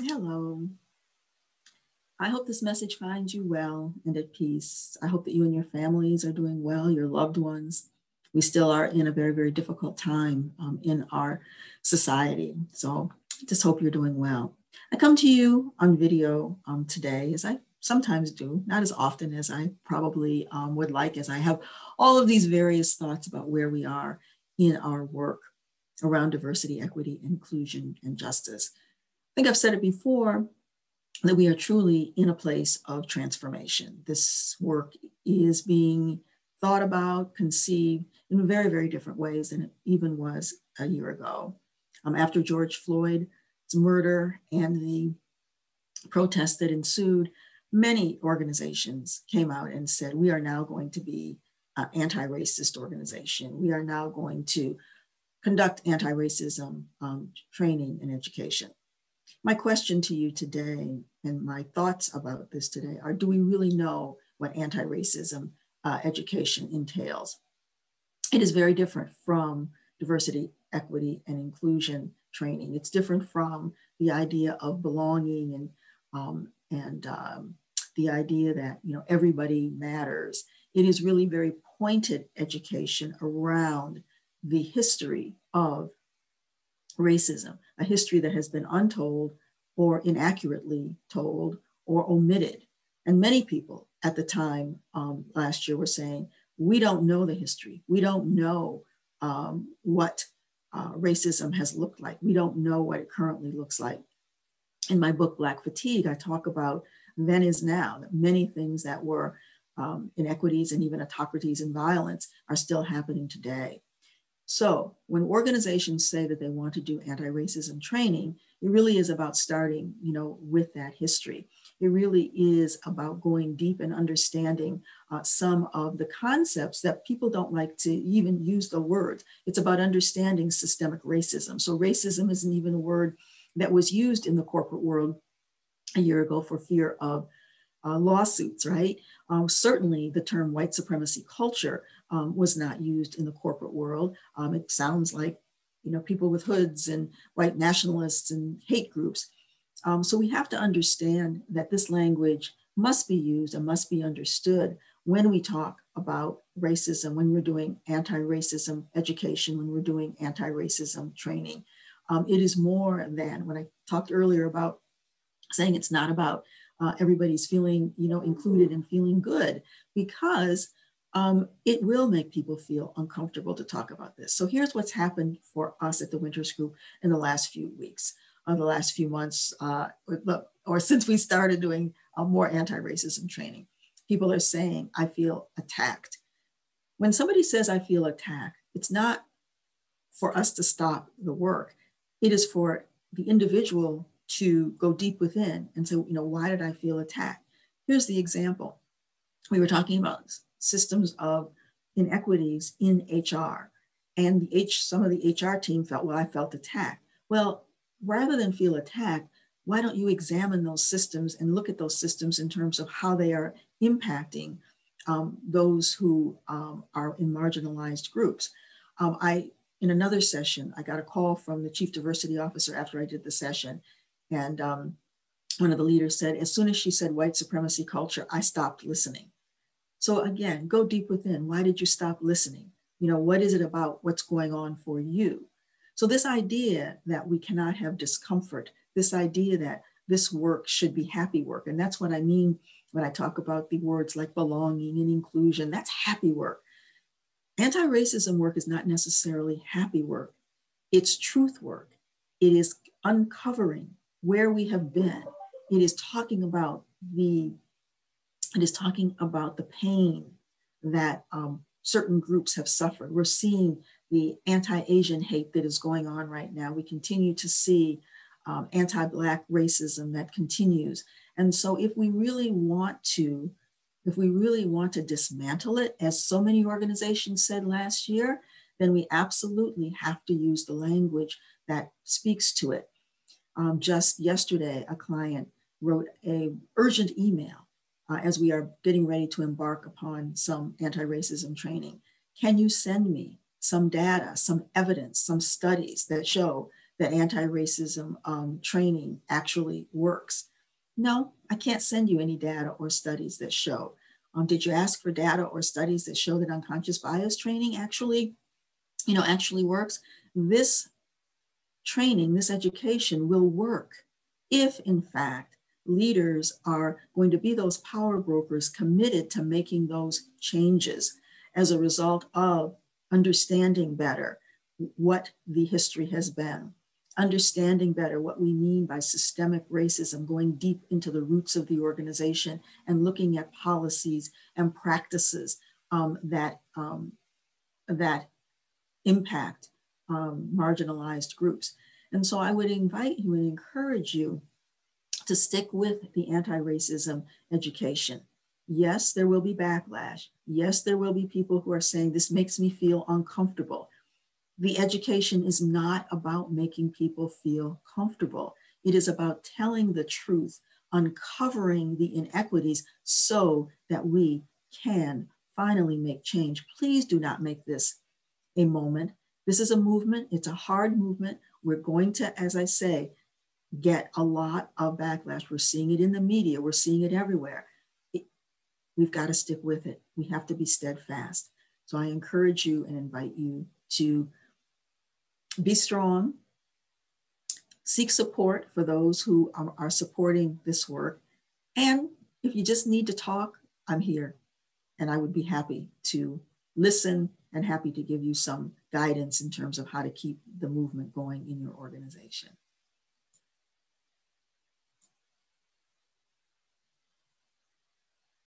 Hello. I hope this message finds you well and at peace. I hope that you and your families are doing well, your loved ones. We still are in a very, very difficult time in our society. So just hope you're doing well. I come to you on video today, as I sometimes do, not as often as I probably would like, as I have all of these various thoughts about where we are in our work around diversity, equity, inclusion, and justice. I think I've said it before, that we are truly in a place of transformation. This work is being thought about, conceived in very, very different ways than it even was a year ago. After George Floyd's murder and the protests that ensued, many organizations came out and said, we are now going to be an anti-racist organization. We are now going to conduct anti-racism training and education. My question to you today and my thoughts about this today are, do we really know what anti-racism education entails? It is very different from diversity, equity, and inclusion training. It's different from the idea of belonging and the idea that everybody matters. It is really very pointed education around the history of racism, a history that has been untold or inaccurately told or omitted. And many people at the time last year were saying, we don't know the history. We don't know what racism has looked like. We don't know what it currently looks like. In my book, Black Fatigue, I talk about then is now, that many things that were inequities and even autocracies and violence are still happening today. So when organizations say that they want to do anti-racism training, it really is about starting, with that history. It really is about going deep and understanding some of the concepts that people don't like to even use the word. It's about understanding systemic racism. So racism isn't even a word that was used in the corporate world a year ago for fear of lawsuits, right? Certainly the term white supremacy culture was not used in the corporate world. It sounds like, people with hoods and white nationalists and hate groups. So we have to understand that this language must be used and must be understood when we talk about racism, when we're doing anti-racism education, when we're doing anti-racism training. It is more than, when I talked earlier about saying it's not about everybody's feeling, included and feeling good, because it will make people feel uncomfortable to talk about this. So here's what's happened for us at the Winters Group in the last few weeks, the last few months, or since we started doing more anti-racism training. People are saying, I feel attacked. When somebody says, I feel attacked, it's not for us to stop the work. It is for the individual to go deep within and say, why did I feel attacked? Here's the example. We were talking about systems of inequities in HR, and some of the HR team felt, well, I felt attacked. Well, rather than feel attacked, why don't you examine those systems and look at those systems in terms of how they are impacting those who are in marginalized groups? In another session, I got a call from the chief diversity officer after I did the session. And one of the leaders said, as soon as she said white supremacy culture, I stopped listening. So again, go deep within. Why did you stop listening? What is it about what's going on for you? So this idea that we cannot have discomfort, this idea that this work should be happy work. And that's what I mean when I talk about the words like belonging and inclusion, that's happy work. Anti-racism work is not necessarily happy work. It's truth work. It is uncovering where we have been. It is talking about the pain that certain groups have suffered. We're seeing the anti-Asian hate that is going on right now. We continue to see anti-Black racism that continues. And so if we really want to dismantle it, as so many organizations said last year, then we absolutely have to use the language that speaks to it. Just yesterday, a client wrote an urgent email as we are getting ready to embark upon some anti-racism training. Can you send me some data, some evidence, some studies that show that anti-racism training actually works. No, I can't send you any data or studies that show. Did you ask for data or studies that show that unconscious bias training actually works? This training, this education will work if, in fact, leaders are going to be those power brokers committed to making those changes as a result of understanding better what the history has been, understanding better what we mean by systemic racism, going deep into the roots of the organization and looking at policies and practices that impact marginalized groups. And so I would invite you and encourage you to stick with the anti-racism education. Yes, there will be backlash. Yes, there will be people who are saying, this makes me feel uncomfortable. The education is not about making people feel comfortable. It is about telling the truth, uncovering the inequities so that we can finally make change. Please do not make this a moment. This is a movement. It's a hard movement. We're going to, as I say, get a lot of backlash. We're seeing it in the media. We're seeing it everywhere. We've got to stick with it. We have to be steadfast. So I encourage you and invite you to be strong, seek support for those who are supporting this work. And if you just need to talk, I'm here. And I would be happy to listen and happy to give you some guidance in terms of how to keep the movement going in your organization.